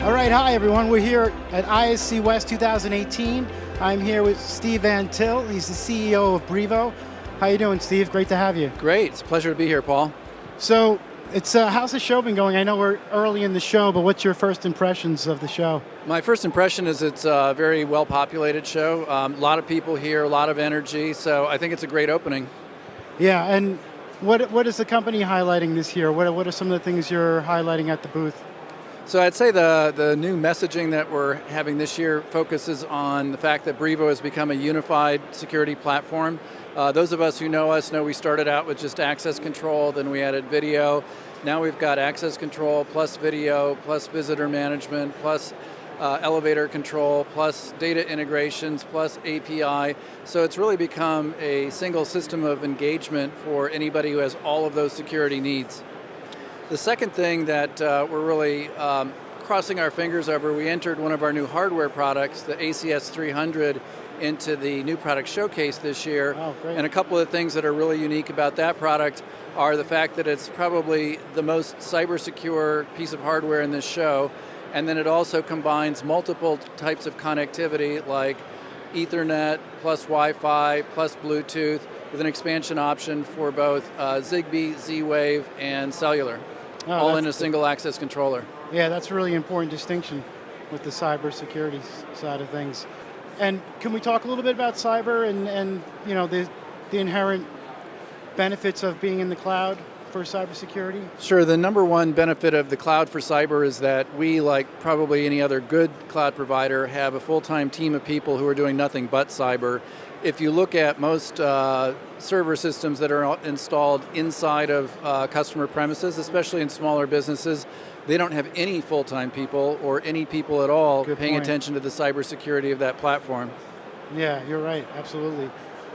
All right, hi everyone. We're here at ISC West 2018. I'm here with Steve Van Til. He's the CEO of Brivo. How you doing, Steve? Great to have you. Great. It's a pleasure to be here, Paul. So, how's the show been going? I know we're early in the show, but what's your first impressions of the show? My first impression is it's a very well-populated show. A lot of people here, a lot of energy, so I think it's a great opening. Yeah, and what is the company highlighting this year? What are some of the things you're highlighting at the booth? So I'd say the new messaging that we're having this year focuses on the fact that Brivo has become a unified security platform. Those of us who know us know we started out with just access control, then we added video. Now we've got access control plus video plus visitor management plus elevator control plus data integrations plus API. So it's really become a single system of engagement for anybody who has all of those security needs. The second thing that we're really crossing our fingers over, we entered one of our new hardware products, the ACS 300, into the new product showcase this year. Oh, great. And a couple of things that are really unique about that product are the fact that it's probably the most cyber secure piece of hardware in this show. And then it also combines multiple types of connectivity like Ethernet plus Wi-Fi plus Bluetooth with an expansion option for both Zigbee, Z-Wave, and cellular. All in a single access controller. Yeah, that's a really important distinction with the cybersecurity side of things. And can we talk a little bit about cyber and you know the inherent benefits of being in the cloud for cybersecurity? Sure. The number one benefit of the cloud for cyber is that we, like probably any other good cloud provider, have a full-time team of people who are doing nothing but cyber. If you look at most server systems that are installed inside of customer premises, especially in smaller businesses, they don't have any full-time people or any people at all paying attention to the cybersecurity of that platform. Yeah, you're right, absolutely.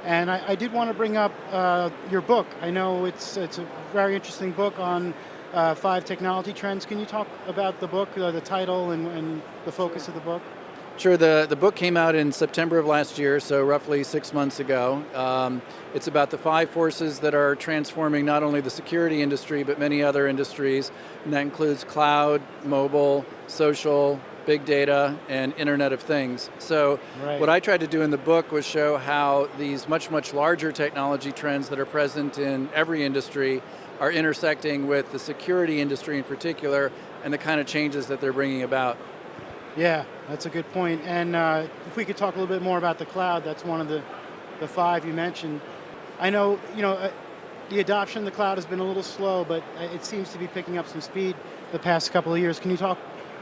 And I did want to bring up your book. I know it's a very interesting book on 5 technology trends. Can you talk about the book, the title, and the focus of the book? Sure. The book came out in September of last year, so roughly 6 months ago. It's about the 5 forces that are transforming not only the security industry, but many other industries, and that includes cloud, mobile, social, big data, and Internet of Things. So what I tried to do in the book was show how these much, much larger technology trends that are present in every industry are intersecting with the security industry in particular, and the kind of changes that they're bringing about. Yeah, that's a good point. And if we could talk a little bit more about the cloud, that's one of the 5 you mentioned. I know, the adoption of the cloud has been a little slow, but it seems to be picking up some speed the past couple of years. Can you talk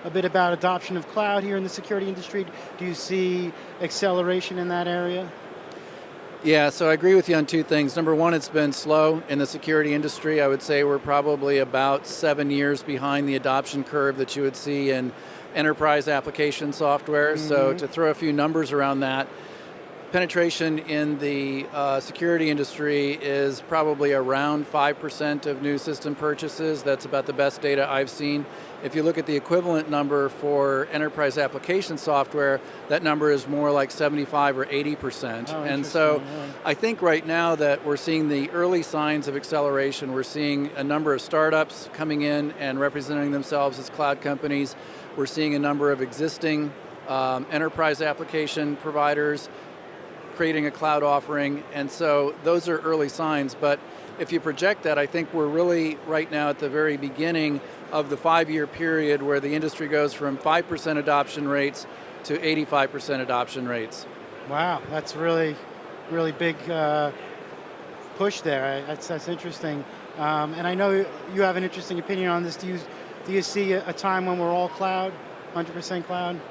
a bit about adoption of cloud here in the security industry? Do you see acceleration in that area? Yeah, so I agree with you on 2 things. Number one, it's been slow in the security industry. I would say we're probably about 7 years behind the adoption curve that you would see in enterprise application software. Mm-hmm. So to throw a few numbers around that, penetration in the security industry is probably around 5% of new system purchases. That's about the best data I've seen. If you look at the equivalent number for enterprise application software, that number is more like 75 or 80%. And so I think right now that we're seeing the early signs of acceleration. We're seeing a number of startups coming in and representing themselves as cloud companies. We're seeing a number of existing enterprise application providers creating a cloud offering, and so those are early signs. But if you project that, I think we're really right now at the very beginning of the 5-year period where the industry goes from 5% adoption rates to 85% adoption rates. Wow, that's really, really big push there. That's interesting. And I know you have an interesting opinion on this. Do you see a time when we're all cloud, 100% cloud?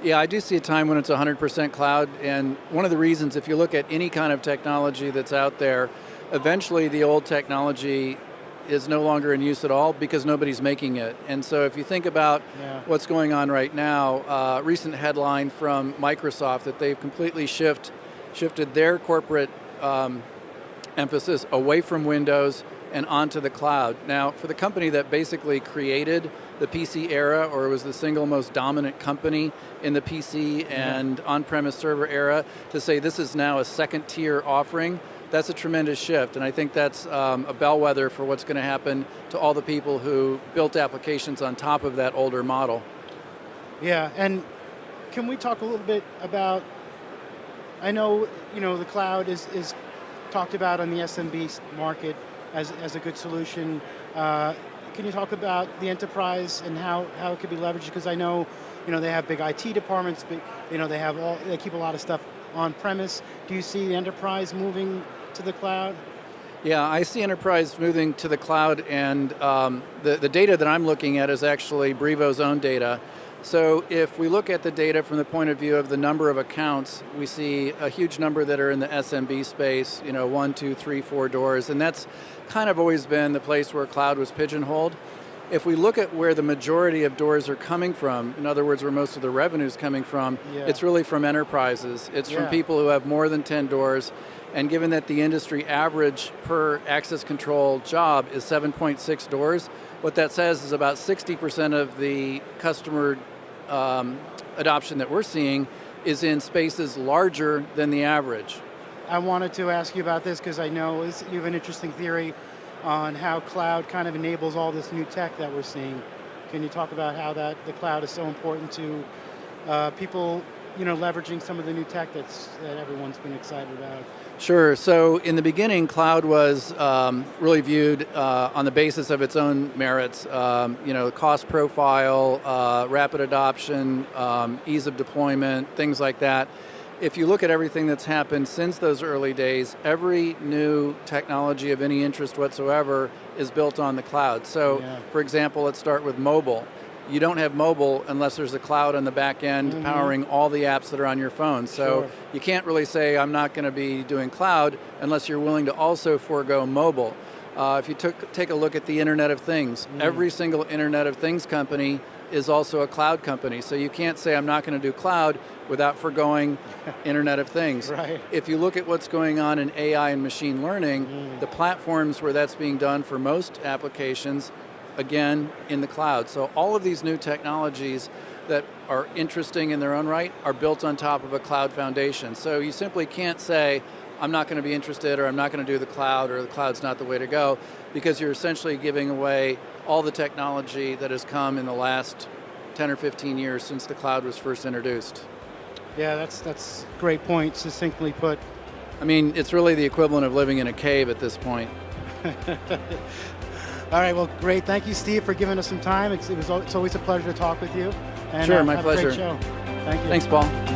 Yeah, I do see a time when it's 100% cloud, and one of the reasons, if you look at any kind of technology that's out there, eventually the old technology is no longer in use at all because nobody's making it. And so if you think about what's going on right now, recent headline from Microsoft that they've completely shifted their corporate emphasis away from Windows and onto the cloud. Now, for the company that basically created the PC era, or was the single most dominant company in the PC and on-premise server era, to say this is now a second-tier offering, that's a tremendous shift. And I think that's a bellwether for what's going to happen to all the people who built applications on top of that older model. Yeah, and can we talk a little bit about, I know, the cloud is talked about on the SMB market as a good solution. Can you talk about the enterprise and how it could be leveraged? Because I know, they have big IT departments, but they keep a lot of stuff on premise. Do you see the enterprise moving to the cloud? Yeah, I see enterprise moving to the cloud, and the data that I'm looking at is actually Brivo's own data. So if we look at the data from the point of view of the number of accounts, we see a huge number that are in the SMB space, 1, 2, 3, 4 doors, and that's kind of always been the place where cloud was pigeonholed. If we look at where the majority of doors are coming from, in other words, where most of the revenue is coming from, it's really from enterprises. It's from people who have more than 10 doors, and given that the industry average per access control job is 7.6 doors, what that says is about 60% of the customer adoption that we're seeing is in spaces larger than the average. I wanted to ask you about this because I know you have an interesting theory on how cloud kind of enables all this new tech that we're seeing. Can you talk about how the cloud is so important to people, leveraging some of the new tech that everyone's been excited about? Sure. So in the beginning, cloud was really viewed on the basis of its own merits. Cost profile, rapid adoption, ease of deployment, things like that. If you look at everything that's happened since those early days, every new technology of any interest whatsoever is built on the cloud. So, for example, let's start with mobile. You don't have mobile unless there's a cloud on the back end powering all the apps that are on your phone. So you can't really say, I'm not going to be doing cloud unless you're willing to also forego mobile. If you take a look at the Internet of Things, every single Internet of Things company is also a cloud company. So you can't say, I'm not going to do cloud without foregoing Internet of Things. Right. If you look at what's going on in AI and machine learning, the platforms where that's being done for most applications, again, in the cloud. So all of these new technologies that are interesting in their own right are built on top of a cloud foundation. So you simply can't say, I'm not going to be interested, or I'm not going to do the cloud, or the cloud's not the way to go, because you're essentially giving away all the technology that has come in the last 10 or 15 years since the cloud was first introduced. Yeah, that's a great point, succinctly put. I mean, it's really the equivalent of living in a cave at this point. All right, well, great. Thank you, Steve, for giving us some time. It's always a pleasure to talk with you. And, sure, my have pleasure. A great show. Thank you. Thanks, Paul.